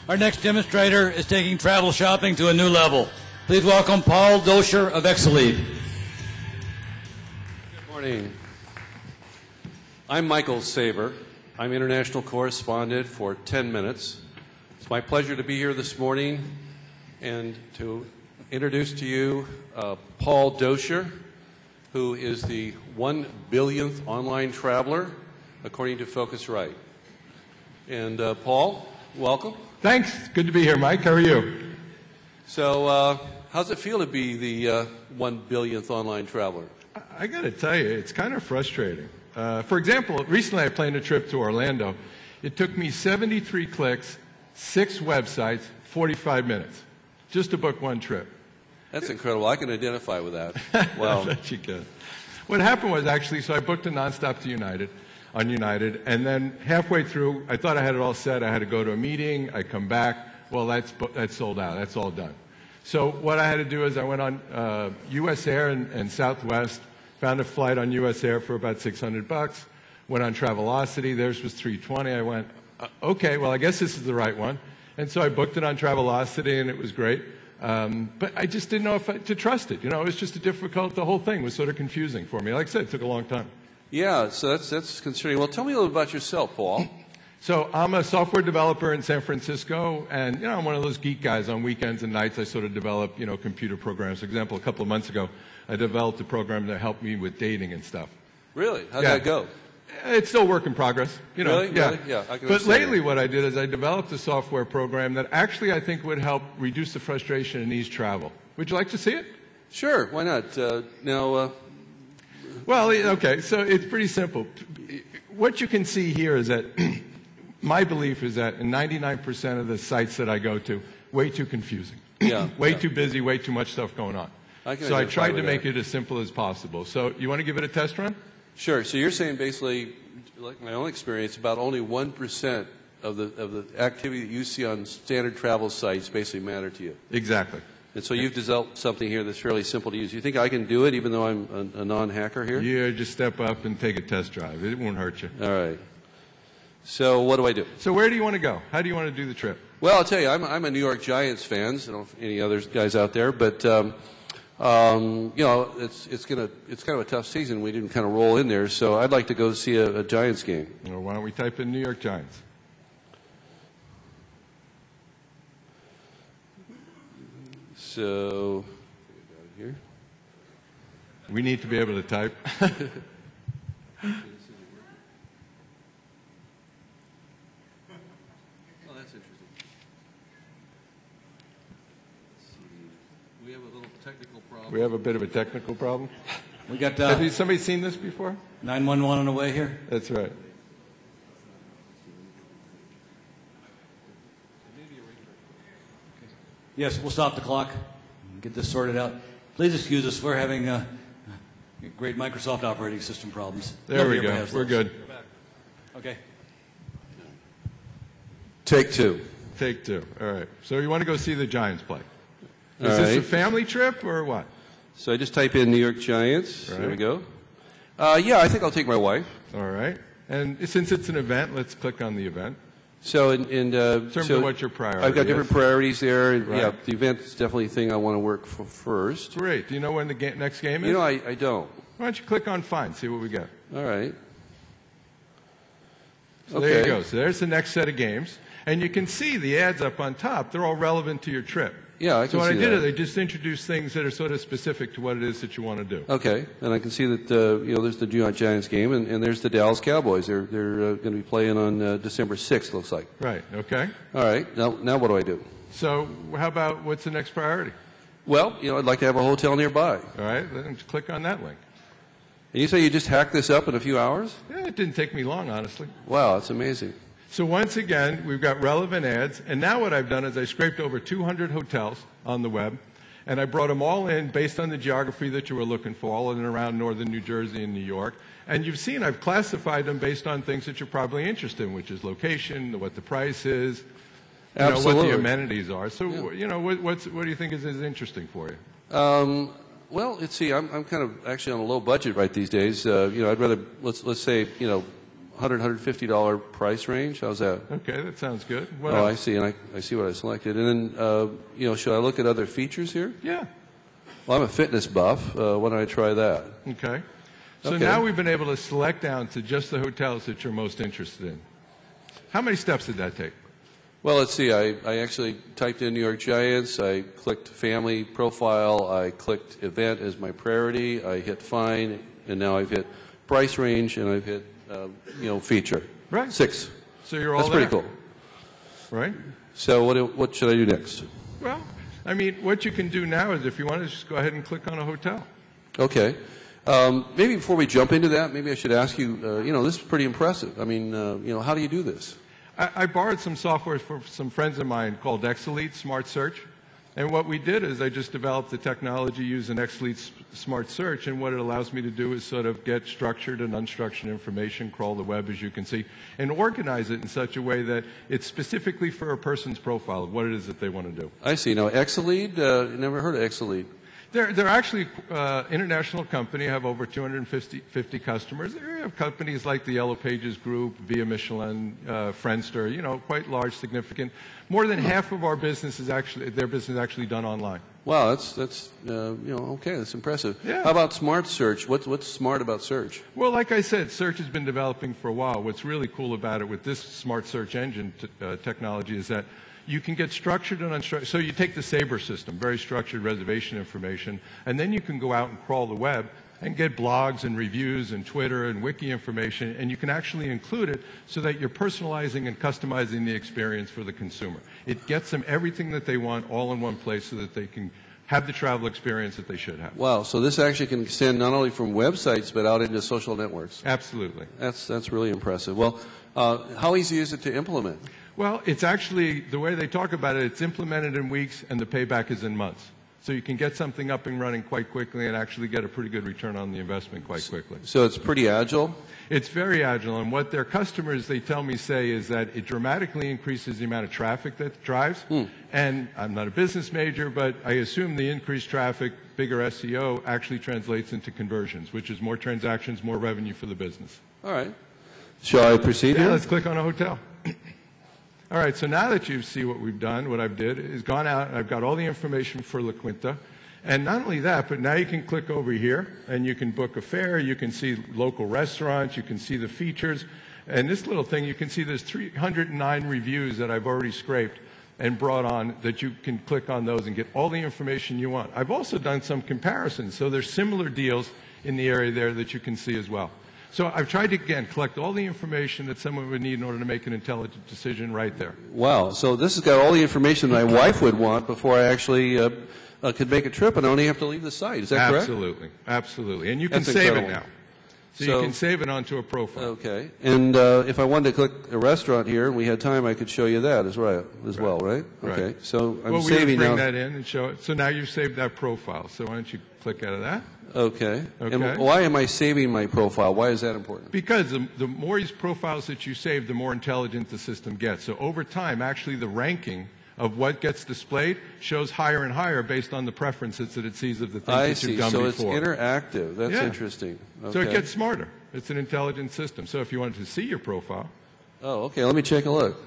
Our next demonstrator is taking travel shopping to a new level. Please welcome Paul Doscher of Exalead. Good morning. I'm Michael Saber. I'm international correspondent for 10 Minutes. It's my pleasure to be here this morning and to introduce to you Paul Doscher, who is the 1 billionth online traveler, according to PhoCusWright. And Paul, welcome. Thanks. Good to be here, Mike. How are you? So, how's it feel to be the 1 billionth online traveler? I got to tell you, it's kind of frustrating. For example, recently I planned a trip to Orlando. It took me 73 clicks, 6 websites, 45 minutes, just to book one trip. That's incredible. I can identify with that. Wow. I bet you can. What happened was actually, so I booked a nonstop to on United, and then halfway through, I thought I had it all set. I had to go to a meeting. I come back. Well, that's sold out. That's all done. So what I had to do is I went on U.S. Air and Southwest, found a flight on U.S. Air for about $600. Went on Travelocity. Theirs was $320. I went, okay, well, I guess this is the right one. And so I booked it on Travelocity, and it was great. But I just didn't know to trust it. You know, it was just the whole thing was sort of confusing for me. Like I said, it took a long time. Yeah, so that's concerning. Well, tell me a little about yourself, Paul. So I'm a software developer in San Francisco, and, you know, I'm one of those geek guys. On weekends and nights, I sort of develop, you know, computer programs. For example, a couple of months ago, I developed a program that helped me with dating and stuff. Really? How'd that go? It's still a work in progress. You know, really? Yeah. Really? Yeah, I can But lately that. what I did is I developed a software program that actually I think would help reduce the frustration and ease travel. Would you like to see it? Sure, why not? Well, okay, so it's pretty simple. What you can see here is that my belief is that in 99% of the sites that I go to, way too confusing. Yeah. Way too busy, way too much stuff going on. So I tried to make it as simple as possible. So you want to give it a test run? Sure. So you're saying basically, like my own experience, about only 1% of the activity that you see on standard travel sites basically matter to you. Exactly. And so you've developed something here that's fairly simple to use. You think I can do it even though I'm a non-hacker here? Yeah, just step up and take a test drive. It won't hurt you. All right. So what do I do? So where do you want to go? How do you want to do the trip? Well, I'll tell you, I'm a New York Giants fan. I don't know if any other guys out there, but you know, it's kind of a tough season. We didn't kind of roll in there, so I'd like to go see a Giants game. Well, why don't we type in New York Giants? So here. We need to be able to type. Oh, that's interesting. Let's see. We have a little technical problem. We have a bit of a technical problem. We got Have somebody seen this before? 911 on the way here. That's right. Yes, we'll stop the clock and get this sorted out. Please excuse us for having great Microsoft operating system problems. There we go. We're good. Okay. Take two. Take two. All right. So you want to go see the Giants play? Is All this right. a family trip or what? So I just type in New York Giants. Right. There we go. Yeah, I think I'll take my wife. All right. And since it's an event, let's click on the event. So in terms of what your priority I've got different priorities there. And Right. yeah, the event is definitely a thing I want to work for first. Great. Do you know when the next game is? You know, I don't. Why don't you click on Find, see what we got. All right. So Okay. there you go. So there's the next set of games. And you can see the ads up on top. They're all relevant to your trip. Yeah, I can see So what I did is that. I just introduced things that are sort of specific to what it is that you want to do. Okay, and I can see that you know there's the New York Giants game, and there's the Dallas Cowboys. They're going to be playing on December 6th. Looks like. Right. Okay. All right. Now what do I do? So how about what's the next priority? Well, you know, I'd like to have a hotel nearby. All right. Then just click on that link. And you say you just hacked this up in a few hours? Yeah, it didn't take me long, honestly. Wow, that's amazing. So once again, we've got relevant ads, and now what I've done is I scraped over 200 hotels on the web, and I brought them all in based on the geography that you were looking for, all in and around northern New Jersey and New York. And you've seen I've classified them based on things that you're probably interested in, which is location, what the price is, you know, what the amenities are. So, Yeah. you know, what do you think is interesting for you? Well, let's see. I'm kind of actually on a low budget right these days. You know, I'd rather let's say you know $150 price range. How's that? Okay, that sounds good. What Oh, else? I see, and I see what I selected. And then, should I look at other features here? Yeah. Well, I'm a fitness buff. Why don't I try that? Okay. So Okay. now we've been able to select down to just the hotels that you're most interested in. How many steps did that take? Well, let's see. I actually typed in New York Giants. I clicked family profile. I clicked event as my priority. I hit find, and now I've hit price range, and I've hit feature. Right. 6. So you're all That's there. pretty cool. Right? So what should I do next? Well, I mean, what you can do now is if you want to just go ahead and click on a hotel. Okay. Maybe before we jump into that, maybe I should ask you, this is pretty impressive. I mean, how do you do this? I borrowed some software from some friends of mine called Exalead Smart Search. And what we did is I just developed the technology using Exalead Smart Search, and what it allows me to do is sort of get structured and unstructured information, crawl the web, as you can see, and organize it in such a way that it's specifically for a person's profile of what it is that they want to do. I see. Now, Exalead, never heard of Exalead. They're actually international company, have over 250 customers. They have companies like the Yellow Pages Group, Via Michelin, Friendster, quite large, significant. More than half of their business is actually done online. Wow, that's okay, that's impressive. Yeah. How about smart search? What's smart about search? Well, like I said, search has been developing for a while. What's really cool about it with this smart search engine technology is that you can get structured and unstructured. So you take the Sabre system, very structured reservation information, and then you can go out and crawl the web and get blogs and reviews and Twitter and wiki information, and you can actually include it so that you're personalizing and customizing the experience for the consumer. It gets them everything that they want all in one place so that they can have the travel experience that they should have. Wow, so this actually can extend not only from websites but out into social networks. Absolutely. That's really impressive. Well, how easy is it to implement? Well, it's actually, the way they talk about it, it's implemented in weeks and the payback is in months. So you can get something up and running quite quickly and actually get a pretty good return on the investment quite quickly. So it's pretty agile? It's very agile, and what their customers, they tell me, say is that it dramatically increases the amount of traffic that drives. And I'm not a business major, but I assume the increased traffic, bigger SEO, actually translates into conversions, which is more transactions, more revenue for the business. All right. Shall I proceed Yeah, here? let's click on a hotel. All right, so now that you see what we've done, what I've did is gone out and I've got all the information for La Quinta. And not only that, but now you can click over here and you can book a fare, you can see local restaurants, you can see the features. And this little thing, you can see there's 309 reviews that I've already scraped and brought on that you can click on those and get all the information you want. I've also done some comparisons, so there's similar deals in the area there that you can see as well. So I've tried to, again, collect all the information that someone would need in order to make an intelligent decision right there. Wow, so this has got all the information my wife would want before I actually could make a trip, and I only have to leave the site. Is that correct? Absolutely, absolutely. And you can That's save incredible. it now. So you can save it onto a profile. Okay. And if I wanted to click a restaurant here and we had time, I could show you that as well, right? Okay. Right. So I'm Well, we saving would bring now. that in and show it. So now you've saved that profile. So why don't you click out of that? Okay. Okay. And why am I saving my profile? Why is that important? Because the more profiles that you save, the more intelligent the system gets. So over time, actually the ranking of what gets displayed shows higher and higher based on the preferences that it sees of the things I that see. you've done So before. it's interactive. That's Yeah. interesting. Okay. So it gets smarter. It's an intelligent system. So if you wanted to see your profile, Oh, okay. Let me take a look.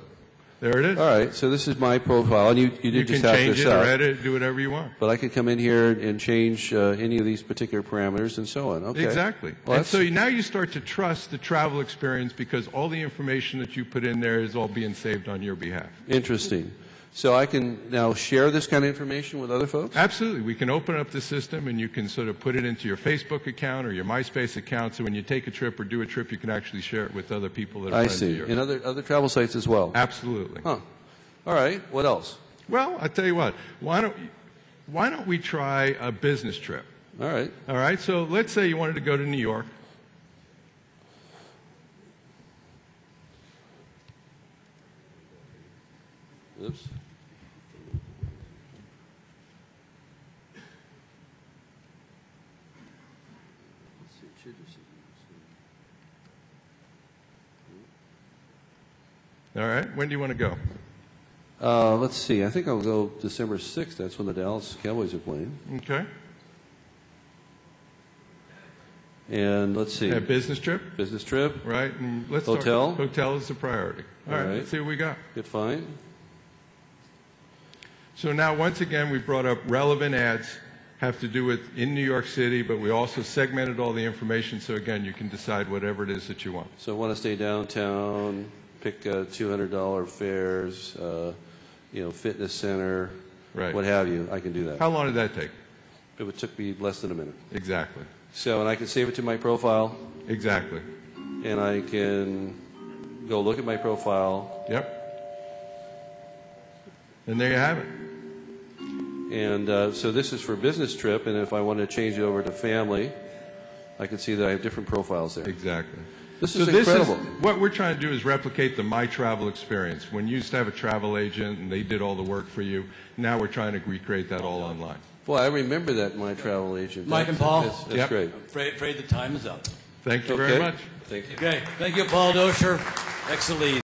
there it is. All right. So this is my profile, and you did You just can have change this it or up. edit it, do whatever you want. But I could come in here and change any of these particular parameters and so on. Okay. Exactly. Well, And so now you start to trust the travel experience because all the information that you put in there is all being saved on your behalf. interesting. So I can now share this kind of information with other folks? Absolutely. We can open up the system and you can sort of put it into your Facebook account or your MySpace account. So when you take a trip or do a trip, you can actually share it with other people that are I friends of see. yours. And other travel sites as well? Absolutely. Huh. All right. What else? Well, I'll tell you what. Why don't we try a business trip? All right. All right. So let's say you wanted to go to New York. Oops. All right. When do you want to go? Let's see. I think I'll go December 6th. That's when the Dallas Cowboys are playing. Okay. And let's see. Yeah, business trip, Business trip. right? And let's Hotel. Start. Hotel is the priority. All right, right. let's see what we got. Good find. So now, once again, we brought up relevant ads have to do with in New York City, but we also segmented all the information. So again, you can decide whatever it is that you want. So I want to stay downtown, pick $200 fares, fitness center, Right. what have you. I can do that. How long did that take? It took me less than a minute. Exactly. So, and I can save it to my profile, Exactly. and I can go look at my profile. Yep. And there you have it. And so this is for business trip, and if I want to change it over to family, I can see that I have different profiles there. Exactly. This is incredible. What we're trying to do is replicate the My Travel experience. When you used to have a travel agent and they did all the work for you, now we're trying to recreate that all online. Boy, I remember that My Travel Agent. Mike and Paul? That's Yep. great. Afraid the time is up. Thank you Okay. very much. Thank you. Okay. Thank you, Paul Dosher. Exalead.